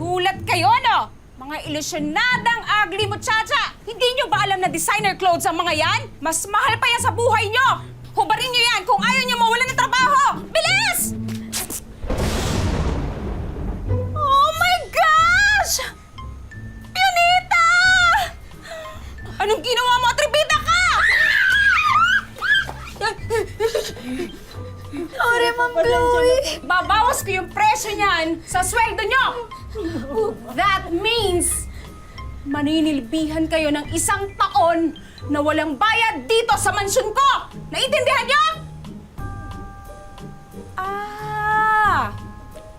Nagulat kayo, no? Mga ilusyonadang ugly muchacha! Hindi nyo ba alam na designer clothes ang mga yan? Mas mahal pa yan sa buhay nyo! Hubarin nyo yan kung ayaw nyo mawalan ng trabaho! Bilis! Oh my gosh! Pionita! Anong ginawa mo? Atribida ka! Sorry, Ma'am Chloe. Babawas ko yung presyo niyan sa sweldo nyo! That means, maninilbihan kayo ng 1 taon na walang bayad dito sa mansyon ko! Naintindihan nyo?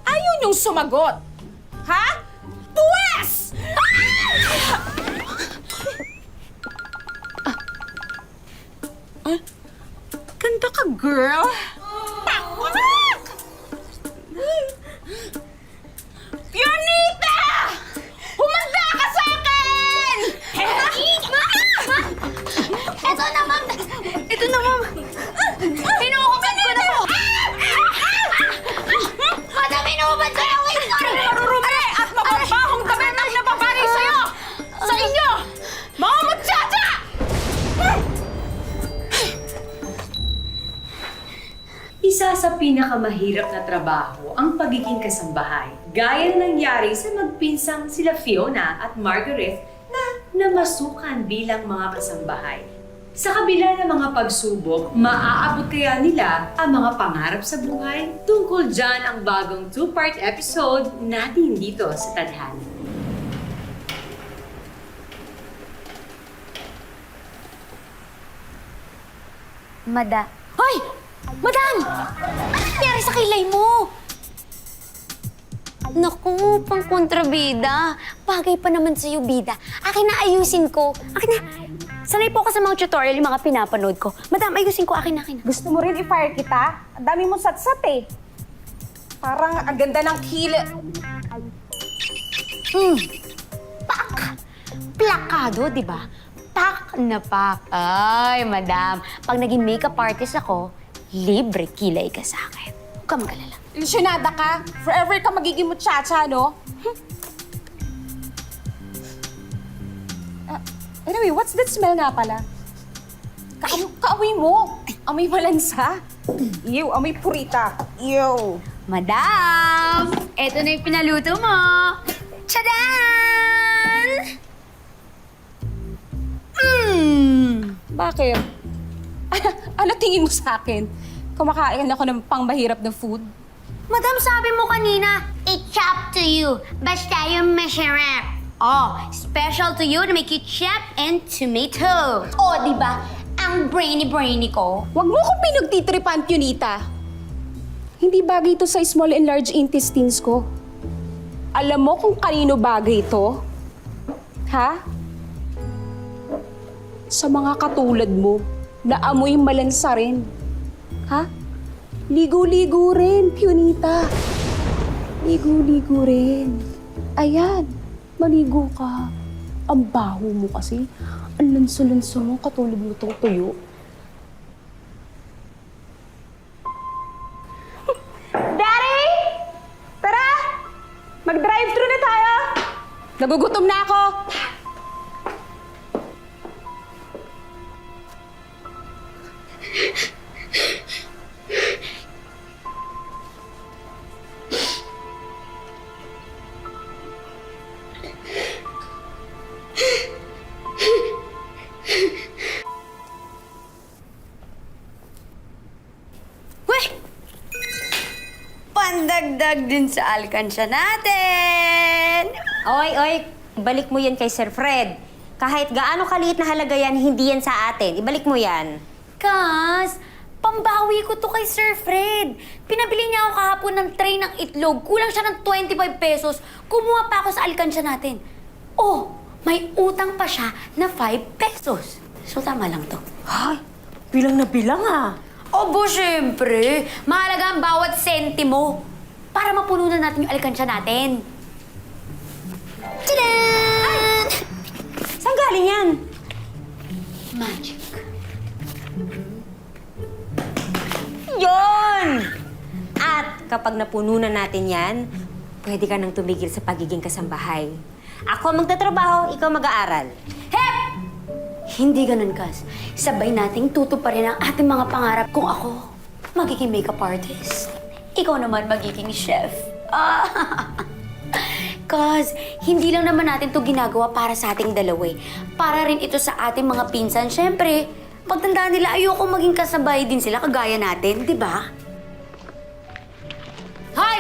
Ayaw niyong sumagot. Ha? Puwes! Ganda ka, girl! Pakpak! Pionita! Humanda ka sa akin! Ito na, Ma'am. Ito na, Ma'am. Pinuhuban ko na po. Madam, pinuhuban ko na. Wait, sorry. Marurumi at mababahong damit ang nababari sa'yo! Sa inyo! Mga muchacha! Isa sa pinakamahirap na trabaho ang pagiging kasambahay. Gaya na nangyari sa magpinsang sila Fiona at Margaret na namasukan bilang mga kasambahay. Sa kabila ng mga pagsubok, maaabot kaya nila ang mga pangarap sa buhay? Tungkol dyan ang bagong 2-part episode natin dito sa Tadhana. Hoy! Madam! Ano nangyari sa kilay mo? Naku, pang kontrabida. Bagay pa naman sa'yo, bida. Akin na, ayusin ko. Akin na. Sanay po ako sa mga tutorial, yung mga pinapanood ko. Madam, ayusin ko. Akin na. Gusto mo rin i-fire kita? Ang dami mong satsat eh. Parang ang ganda ng kila. Pak! Plakado, di ba? Pak na pak. Ay, madam. Pag naging makeup artist ako, libre kilay ka sa akin. Huwag ka mag-alala. Ilusyonada ka. Forever ka magiging muchacha, no? Anyway, what's that smell nga pala? Kaamoy mo. Amoy malansa. Ew, amoy purita. Ew. Madam! Eto na yung pinaluto mo! Tchadan! Bakit? Ano tingin mo sa akin? Kumakain ako ng pangmahirap na food? Madam, sabi mo kanina, it's up to you. Basta yung masarap. Oh, special to you to make ketchup and tomato. Oh, di ba? Ang brainy-brainy ko. Huwag mo akong pinagtitripan, Pionita. Hindi bagay ito sa small and large intestines ko. Alam mo kung kanino bagay ito? Ha? Sa mga katulad mo na amoy malansa rin. Ha? Ligo-ligo rin, Pionita. Ligo-ligo rin. Ayan, maligo ka. Ang baho mo kasi. Ang lanso-lanso mo, katulad mo itong tuyo. Daddy! Tara! Mag-drive-thru na tayo! Nagugutom na ako! Pandagdag din sa alkansya natin! Oy, balik mo yan kay Sir Fred. Kahit gaano kaliit na halaga yan, hindi yan sa atin. Ibalik mo yan. Kas, pambawi ko to kay Sir Fred. Pinabili niya ako kahapon ng tray ng itlog. Kulang siya ng 25 pesos. Kumuha pa ako sa alkansya natin. Oh, may utang pa siya na 5 pesos. So, tama lang to. Ay, bilang na bilang ah. Obo, syempre. Mahalaga ang bawat sentimo para mapuno na natin yung alkansya natin. Tadaan! Saan galing yan? Magic. Yon! At kapag napuno na natin yan, pwede ka nang tumigil sa pagiging kasambahay. Ako magtatrabaho, ikaw mag-aaral. Hep! Hindi ganun, Kaz. Sabay nating tutuparin ang ating mga pangarap. Kung ako, magiging makeup artist. Ikaw naman magiging chef. Kaz, hindi lang naman natin to ginagawa para sa ating dalawa eh. Para rin ito sa ating mga pinsan. Siyempre, pagtandaan nila, ayoko maging kasabay din sila kagaya natin, di ba? Hoy!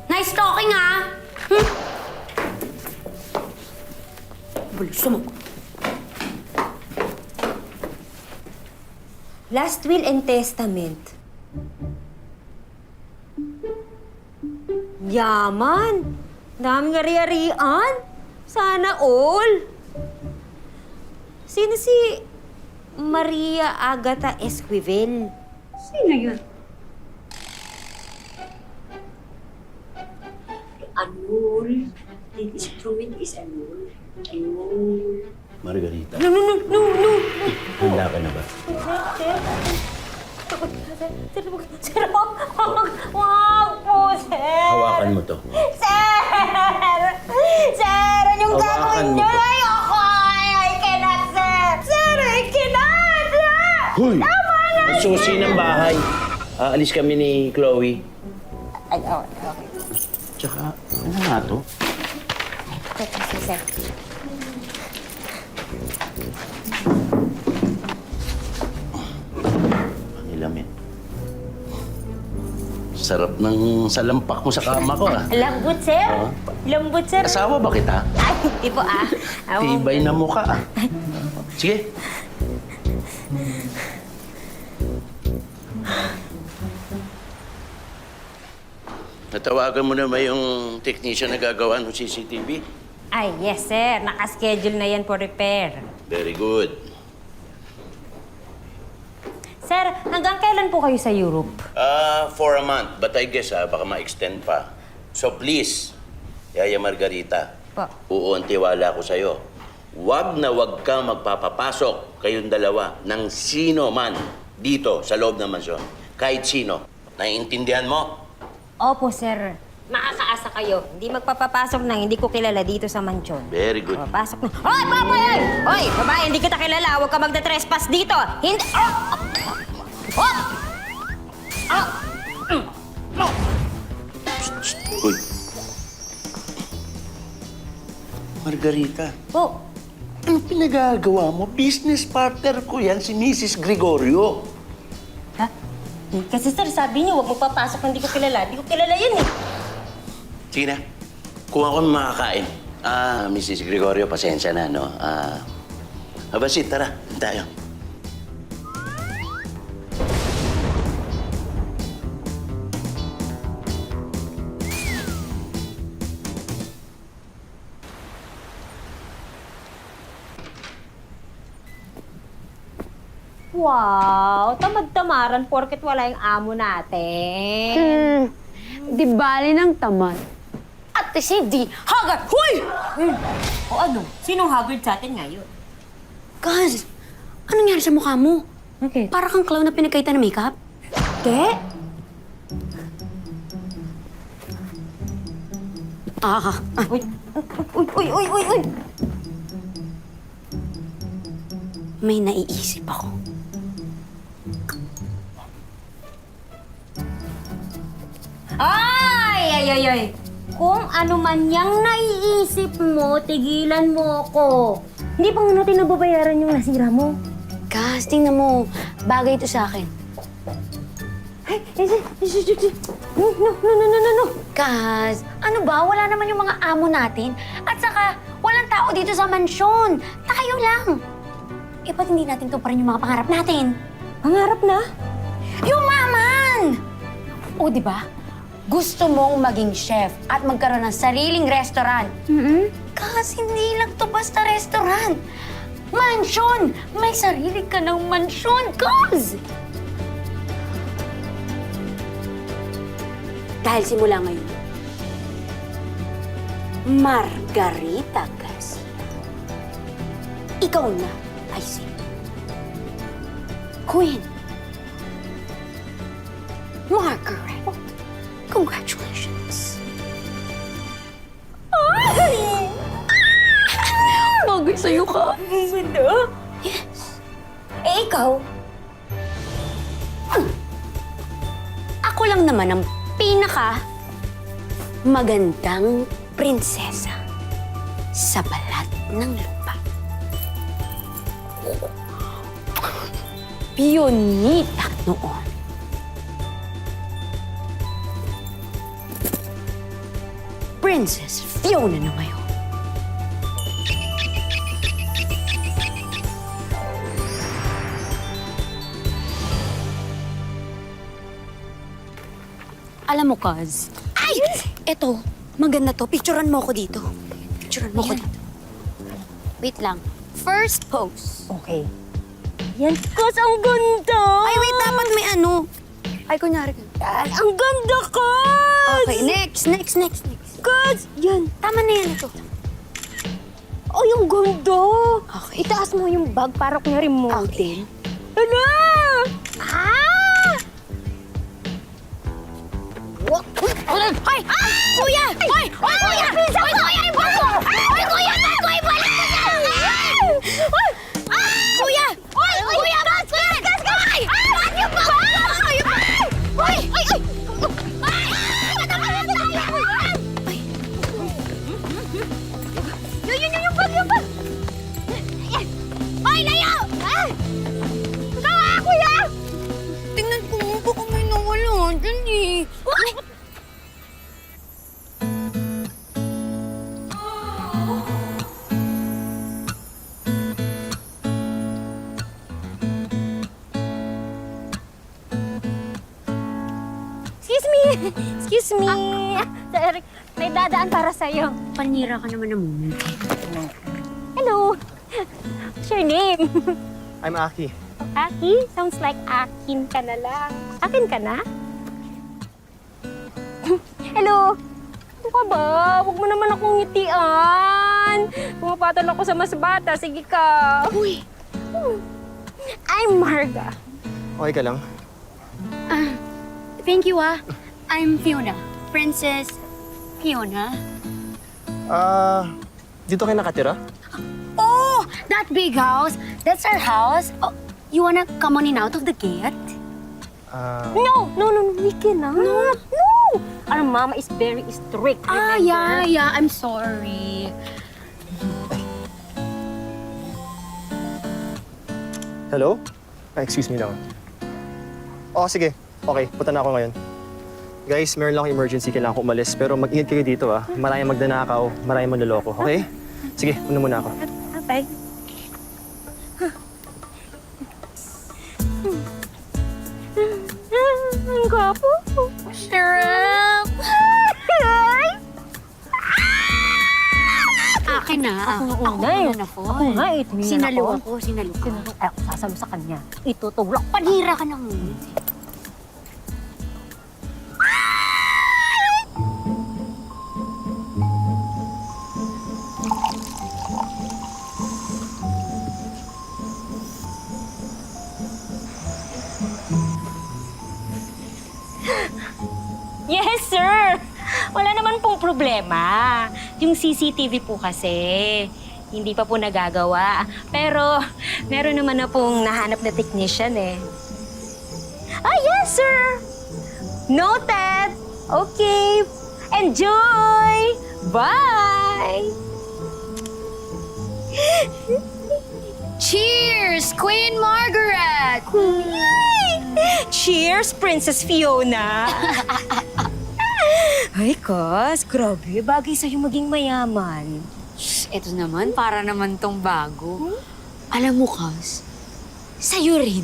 Nice talking, ah! Bulso mo. Last will and testament. Yaman! Daming ari-arian. Sana all. Sino si Maria Agatha Esquivel? Sino yun? Anul. The instrument is Anul. Anul. Margarita, No. handa ka na ba? Sir, wag po, sir. Hawakan mo to. Sir! Sir, anong Hawakan gagawin mo niyo? to. Ayoko! I cannot, sir! Sir, I cannot! Hoy! Ang susi ng bahay. Aalis kami ni Chloe. Ay, okay. Tsaka, ano nga to? Sir. Pangilamin. Sarap ng salampak mo sa kama ko, ah. Lambot, sir. Oo. Lambot, sir. Asawa ba kita? Ay, di po, ah. Tibay na mukha, ah. Sige. Natawagan mo na ba yung technician na gagawa ng CCTV? Ay, yes, sir. Nakaschedule na yan for repair. Very good. Sir, hanggang kailan po kayo sa Europe? For a month. But I guess, baka ma-extend pa. So please, Yaya Margarita, Po. uuntiwala ko sa'yo. Wag na wag ka magpapapasok kayong dalawa ng sino man dito sa loob ng mansyon. Kahit sino. Naiintindihan mo? Opo, sir. Makakaasa kayo. Hindi magpapapasok nang hindi ko kilala dito sa mansyon. Very good. Papasok na. Hoy, babae! Hoy, babae, hindi kita kilala. Huwag ka magda-trespass dito. Hindi... Oh! Uy. Margarita, Oh! ano pinagagawa mo? Business partner ko yan, si Mrs. Gregorio. Ha? Kasi sir, sabi niyo, huwag magpapasok nang hindi ko kilala. Hindi ko kilala yun eh. Sige na, kuha ko ng makakain. Mrs. Gregorio, pasensya na, no? Abasit, tara, tayo. Wow, tamad-tamaran porket wala yung amo natin. Di bali ng tamad. At the same day, Haggard! Huy! O ano? Sinong haggard sa atin ngayon? Kaz, anong nangyari sa mukha mo? Okay. Para kang clown na pinagkaitan ng makeup? Te? Uy! Uy! May naiisip ako. Ay! Kung ano man yang naiisip mo, tigilan mo ko. Hindi pa nga natin nababayaran yung nasira mo. Kaz, tingnan mo. Bagay ito sa akin. No. Kaz, ano ba? Wala naman yung mga amo natin. At saka, walang tao dito sa mansyon. Tayo lang. Eh, ba't hindi natin tuparin yung mga pangarap natin? Pangarap na? Yumaman! O, di ba? Gusto mong maging chef at magkaroon ng sariling restaurant. Kasi hindi lang to basta restaurant. Mansyon! May sarili ka ng mansyon, Kaz! Dahil simula ngayon, Margarita, Kaz. Ikaw na, I see. Queen. Margaret. Congratulations. sa'yo ka. Ganda? Yes. Eh, ikaw? Ako lang naman ang pinaka magandang prinsesa sa balat ng lupa. Pionita noon. Princess Fiona na ngayon. Alam mo, Kaz. Ay! Eto, maganda to. Picturean mo ako dito. Picturean mo ako dito. Wait lang. First pose. Okay. Yan, Kaz, ang ganda! Ay, wait. Dapat may ano. Ay, kunyari. Yan, ang ganda, Kaz! Okay, next. Kaz! Yan. Tama na yan ito. Oh, yung ganda! Okay. Itaas mo yung bag para kunyari mountain. Ano? Ah! Ay! Kuya! Ay! Kuya! Ay, kuya! Ay, bago! Ay, kuya! Bago! Ay, balik mo na! Kuya! Ay! Kuya! Gas! Gas! Gas! Ay! Ba't yung bago? Ay! Ay! Ay! Yung bag! Yung bag! Ay! Layo! Ikaw kuya! Tingnan ko mo, baka may nawala dyan eh. Excuse me! Excuse me! Sorry, may dadaan para sa'yo. Panira ka naman ng moment. Hello! What's your name? I'm Aki. Aki? Sounds like akin ka na lang. Akin ka na? Hello! Ano ka ba? Huwag mo naman akong ngitian. Pumapatol ako sa mas bata. Sige ka. Uy! I'm Marga. Okay ka lang? Thank you I'm Fiona. Princess Fiona. Dito kayo nakatira? Oh! That big house! That's our house. Oh, you wanna come on in out of the gate? No, we cannot. No. Our mama is very strict. remember? Yeah. I'm sorry. Hello? Excuse me lang. Oh, sige. Okay, punta na ako ngayon. Guys, meron lang akong emergency. Kailangan ko umalis. Pero mag-ingat kayo dito, ah. Maraming magdanakaw, maraming manloloko, okay? Sige, una muna ako. Bye. Ang gwapo. Sarap! Akin na. Ako na na po. Ako nga eh. tumingin Sinalo ako. ako, sinalo ko. Ay, ako sasalo sa kanya. Itutulak. Panira ka ng Yes, sir! Wala naman pong problema. Yung CCTV po kasi, hindi pa po nagagawa. Pero, meron naman na pong nahanap na technician eh. Ah, yes, sir! Noted! Okay. Enjoy! Bye! Cheers, Queen Margaret! Cheers, Princess Fiona! Ay, Kas, grabe. Bagay sa'yo maging mayaman. Ito naman, para naman tong bago. Alam mo, Kas, sa'yo rin.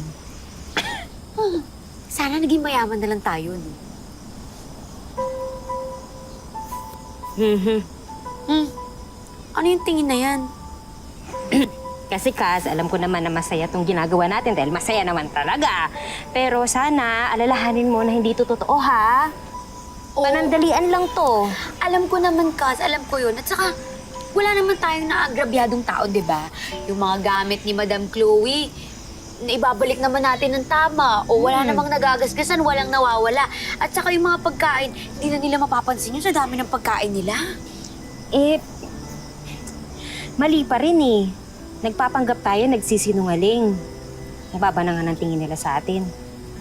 Sana naging mayaman na lang tayo, no? Ano yung tingin na yan? Kasi Kas, alam ko naman na masaya tong ginagawa natin dahil masaya naman talaga. Pero sana, alalahanin mo na hindi ito totoo, ha? Panandalian lang to. Alam ko naman, Kas. Alam ko yun. At saka, wala naman tayong naagrabyadong tao, di ba? Yung mga gamit ni Madam Chloe, naibabalik naman natin ng tama. O wala namang nagagasgasan, walang nawawala. At saka yung mga pagkain, hindi na nila mapapansin yun sa dami ng pagkain nila. Eh, mali pa rin eh. nagpapanggap tayo, nagsisinungaling. Ang baba na nga ng tingin nila sa atin.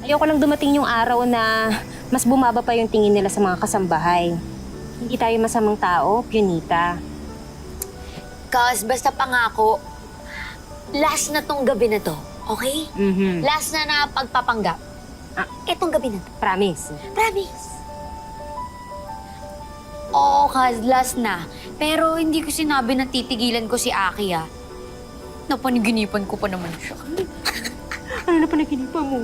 Ayoko lang dumating yung araw na mas bumaba pa yung tingin nila sa mga kasambahay. Hindi tayo masamang tao, Pionita. Cause basta pangako, last na tong gabi na to, okay? Last na pagpapanggap. Itong gabi na to. Promise. Promise. Oo, cause last na. Pero hindi ko sinabi na titigilan ko si Aki, ah. Napaniginipan ko pa naman siya. Ano na panaginipan mo?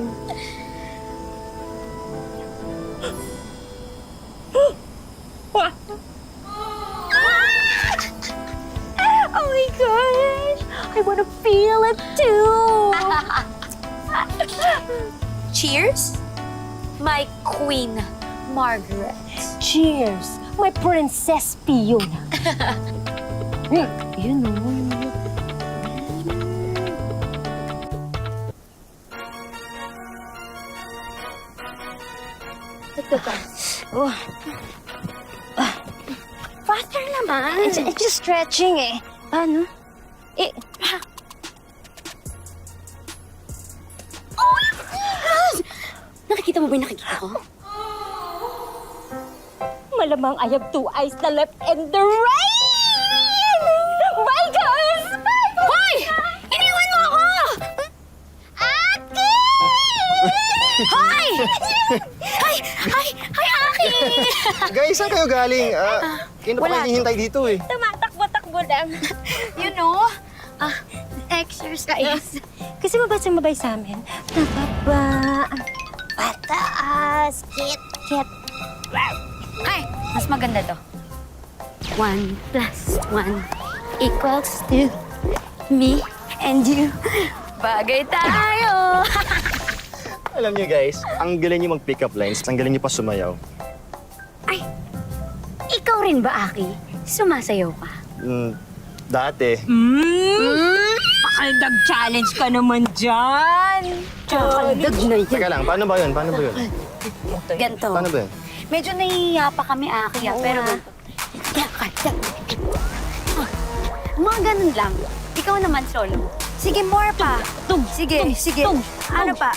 Oh my gosh! I wanna feel it too! Cheers, my Queen Margaret. Cheers! My Princess Fiona! Yun o. Oh. Faster naman. It's just stretching eh. Paano? Oh my God! Nakikita mo ba yung nakikita ko? Malamang I have two eyes, the left and the right! Bye, guys! Bye! Hoy! Iniwan mo ako! Aki! Hoy! Hay! Hay! Hay, Aki! Guys, saan kayo galing? Kayo na pa kayo hihintay dito eh. Tumatakbo-takbo lang. You know, exercise. Kasi mabay sa amin. Nababa. Pataas. Kit. Ay, mas maganda to. 1 + 1 = 2. Me and you. Bagay tayo. Alam niyo guys, ang galing niyo mag-pick up lines, ang galing niyo pa sumayaw. Ay, ikaw rin ba, Aki? Sumasayaw ka? Dati. Pakaldag-challenge ka naman dyan. Kaldag na yan. Teka lang, paano ba yun? Ganto. Paano ba yun? Medyo nahihiya pa kami, Aki, pero mga ganun lang. Ikaw naman, solo. Sige, more pa. Sige. Ano pa?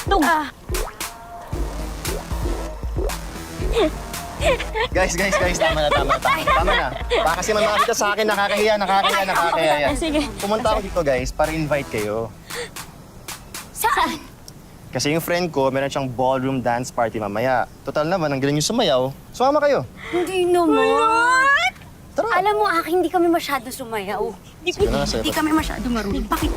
Guys, tama na. Tama na. Baka kasi may makakita sa akin, nakakahiya yan. Sige. Pumunta ako dito guys, para invite kayo. Saan? Kasi yung friend ko, meron siyang ballroom dance party mamaya. Total naman, ang galing yung sumayaw. Sumama kayo. Hindi naman. Tara. Alam mo, Aki, hindi kami masyado sumayaw. Sige na, sir. Hindi kami masyado marunong. Bakit?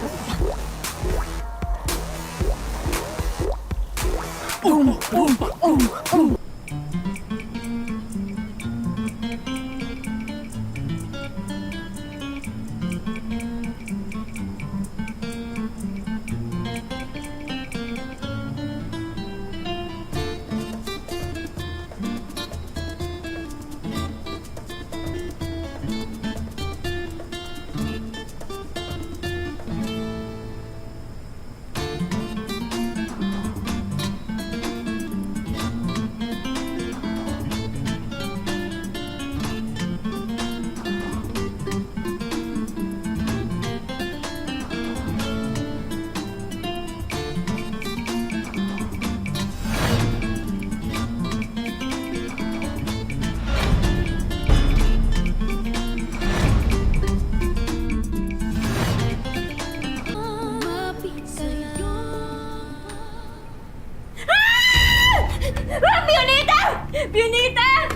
Pionita!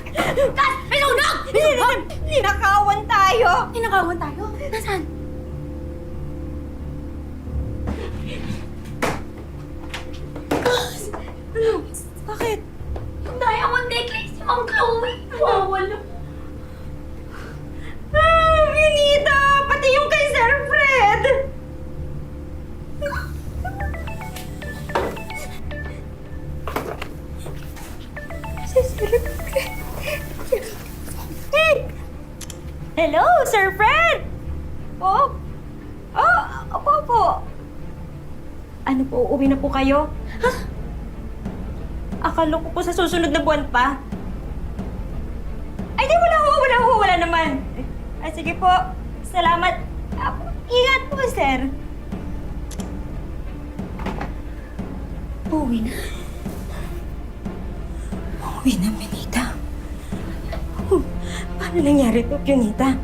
May sunog! Ninakawan tayo! Ninakawan tayo? Nasaan? Bakit? Yung diamond necklace si Ma'am Chloe. Nawawala. Pionita! Pati yung kay Sir Fred! Hello, Sir Fred! Po? Opo. Ano po, uuwi na po kayo? Akala ko po sa susunod na buwan pa. Ay, di, wala naman. Ay, sige po. Salamat. Ingat po, sir. Uuwi na. Uwi na, Benita. Paano nangyari to, Junita?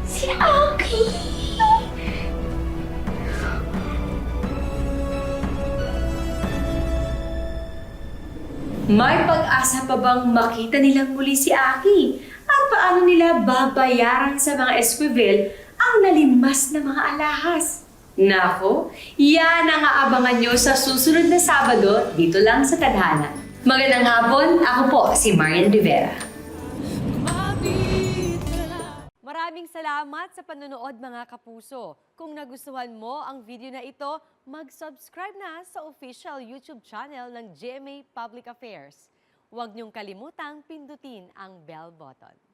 Si Aki! May pag-asa pa bang makita nilang muli si Aki? At paano nila babayaran sa mga esquivel ang nalimas na mga alahas? Nako, yan ang aabangan nyo sa susunod na Sabado dito lang sa Tadhana. Magandang hapon, ako po si Marian Rivera. Maraming salamat sa panonood mga kapuso. Kung nagustuhan mo ang video na ito, mag-subscribe na sa official YouTube channel ng GMA Public Affairs. Huwag niyong kalimutang pindutin ang bell button.